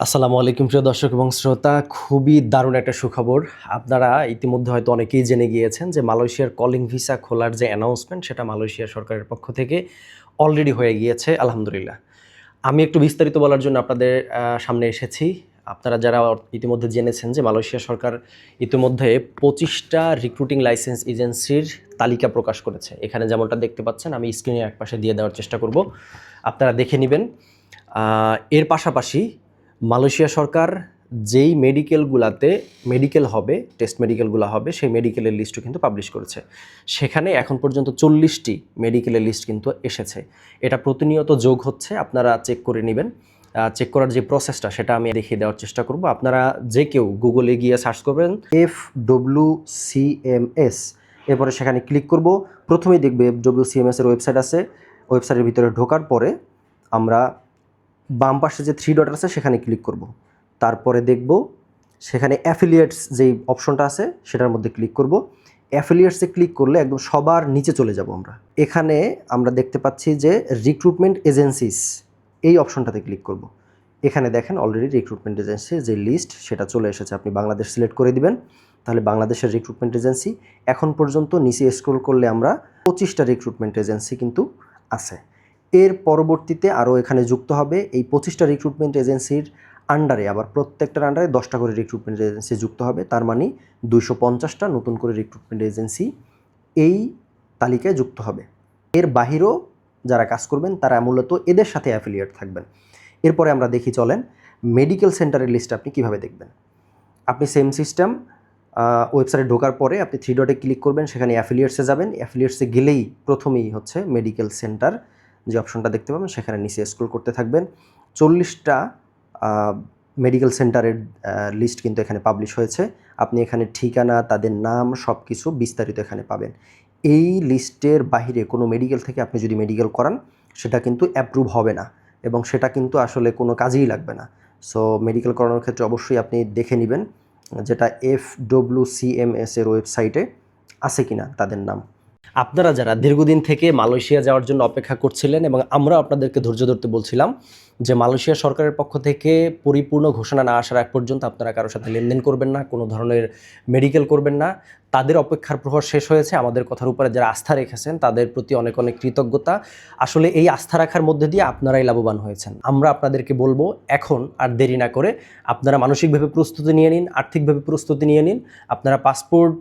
আসসালামু আলাইকুম প্রিয় দর্শক এবং শ্রোতা, খুবই দারুণ একটা সুখবর। আপনারা ইতিমধ্যে হয়তো অনেকেই জেনে গিয়েছেন যে মালয়েশিয়ার কলিং ভিসা খোলার যে অ্যানাউন্সমেন্ট সেটা মালয়েশিয়া সরকারের পক্ষ থেকে অলরেডি হয়ে গিয়েছে, আলহামদুলিল্লাহ। আমি একটু বিস্তারিত বলার জন্য আপনাদের সামনে এসেছি। আপনারা যারা ইতিমধ্যে জেনেছেন যে মালয়েশিয়া সরকার ইতিমধ্যে 25টা রিক্রুটিং লাইসেন্স এজেন্সির তালিকা প্রকাশ করেছে। এখানে যেমনটা দেখতে পাচ্ছেন, আমি স্ক্রিনে একপাশে দিয়ে দেওয়ার চেষ্টা করব, আপনারা দেখে নেবেন। এর পাশাপাশি মালয়েশিয়া সরকার যেই মেডিকেল হবে, টেস্ট মেডিকেলগুলো হবে, সেই মেডিকেলের লিস্টও কিন্তু পাবলিশ করেছে। সেখানে এখন পর্যন্ত 40টি মেডিকেলের লিস্ট কিন্তু এসেছে। এটা প্রতিনিয়ত যোগ হচ্ছে, আপনারা চেক করে নেবেন। চেক করার যে প্রসেসটা সেটা আমি দেখিয়ে দেওয়ার চেষ্টা করব। আপনারা যে কেউ গুগলে গিয়ে সার্চ করবেন FWCMS, এরপরে সেখানে ক্লিক করব। প্রথমেই দেখবে FWCMS এর ওয়েবসাইট আছে। ওয়েবসাইটের ভিতরে ঢোকার পরে আমরা বাম পাশে যে 3 ডট আছে সেখানে ক্লিক করব। তারপরে দেখব সেখানে অ্যাফিলিয়েটস যেই অপশনটা আছে সেটার মধ্যে ক্লিক করব। অ্যাফিলিয়েটসে ক্লিক করলে একদম সবার নিচে চলে যাব আমরা। এখানে আমরা দেখতে পাচ্ছি যে রিক্রুটমেন্ট এজেন্সিস, এই অপশনটাতে ক্লিক করব। এখানে দেখেন অলরেডি রিক্রুটমেন্ট এজেন্সির যে লিস্ট সেটা চলে এসেছে। আপনি বাংলাদেশ সিলেক্ট করে দিবেন, তাহলে বাংলাদেশের রিক্রুটমেন্ট এজেন্সি এখন পর্যন্ত নিচে স্ক্রল করলে আমরা 25টা রিক্রুটমেন্ট এজেন্সি কিন্তু আছে। এর পরবর্তীতে আরও এখানে যুক্ত হবে এই 25টা রিক্রুটমেন্ট এজেন্সির আন্ডারে, আবার প্রত্যেকটার আন্ডারে 10টা করে রিক্রুটমেন্ট এজেন্সি যুক্ত হবে। তার মানে 250টা নতুন করে রিক্রুটমেন্ট এজেন্সি এই তালিকায় যুক্ত হবে। এর বাহিরেও যারা কাজ করবেন তারা মূলত এদের সাথে অ্যাফিলিয়েট থাকবেন। এরপরে আমরা দেখি, চলেন মেডিকেল সেন্টারের লিস্ট আপনি কিভাবে দেখবেন। আপনি সেম সিস্টেম, ওয়েবসাইটে ঢোকার পরে আপনি 3 ডটে ক্লিক করবেন, সেখানে অ্যাফিলিয়েটসে যাবেন। অ্যাফিলিয়েটসে গেলেই প্রথমেই হচ্ছে মেডিকেল সেন্টার যে অপশনটা দেখতে পাবেন, সেখানে নিচে স্ক্রল করতে থাকবেন। 40টা মেডিকেল সেন্টারের লিস্ট কিন্তু এখানে পাবলিশ হয়েছে। আপনি এখানে ঠিকানা, তাদের নাম, সব কিছু বিস্তারিত এখানে পাবেন। এই লিস্টের বাহিরে কোনো মেডিকেল থেকে আপনি যদি মেডিকেল করান সেটা কিন্তু অ্যাপ্রুভ হবে না, এবং সেটা কিন্তু আসলে কোনো কাজেই লাগবে না। সো মেডিকেল করানোর ক্ষেত্রে অবশ্যই আপনি দেখে নেবেন যেটা FWCMS এর ওয়েবসাইটে আছে কিনা তাদের নাম। আপনারা যারা দীর্ঘদিন থেকে মালয়েশিয়া যাওয়ার জন্য অপেক্ষা করছিলেন, এবং আমরা আপনাদেরকে ধৈর্য ধরতে বলছিলাম যে মালয়েশিয়া সরকারের পক্ষ থেকে পরিপূর্ণ ঘোষণা না আসার আগ পর্যন্ত আপনারা কারোর সাথে লেনদেন করবেন না, কোনো ধরনের মেডিকেল করবেন না, তাদের অপেক্ষার প্রহর শেষ হয়েছে। আমাদের কথার উপরে যারা আস্থা রেখেছেন তাদের প্রতি অনেক অনেক কৃতজ্ঞতা। আসলে এই আস্থা রাখার মধ্যে দিয়ে আপনারাই লাভবান হয়েছেন। আমরা আপনাদেরকে বলবো, এখন আর দেরি না করে আপনারা মানসিকভাবে প্রস্তুতি নিয়ে নিন, আর্থিকভাবে প্রস্তুতি নিয়ে নিন। আপনারা পাসপোর্ট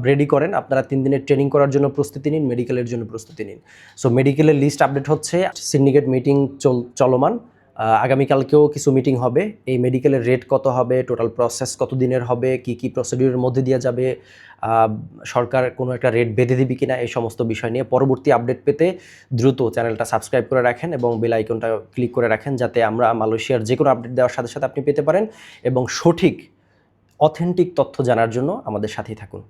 রেডি করেন, আপনারা 3 দিনের ট্রেনিং করার জন্য প্রস্তুতি নিন, মেডিকেলের জন্য প্রস্তুতি নিন। সো মেডিকেলের লিস্ট আপডেট হচ্ছে, সিন্ডিকেট মিটিং চলমান। আগামীকালকেও কিছু মিটিং হবে। এই মেডিকেলের রেট কত হবে, টোটাল প্রসেস কত দিনের হবে, কি কি প্রসিডিউরের মধ্যে দিয়ে যাবে, সরকার কোনো একটা রেট বেঁধে দিবে কিনা, এই সমস্ত বিষয় নিয়ে পরবর্তী আপডেট পেতে দ্রুত চ্যানেলটা সাবস্ক্রাইব করে রাখেন এবং বেল আইকনটা ক্লিক করে রাখেন, যাতে আমরা মালয়েশিয়ার যে কোনো আপডেট দেওয়ার সাথে সাথে আপনি পেতে পারেন। এবং সঠিক অথেন্টিক তথ্য জানার জন্য আমাদের সাথেই থাকুন।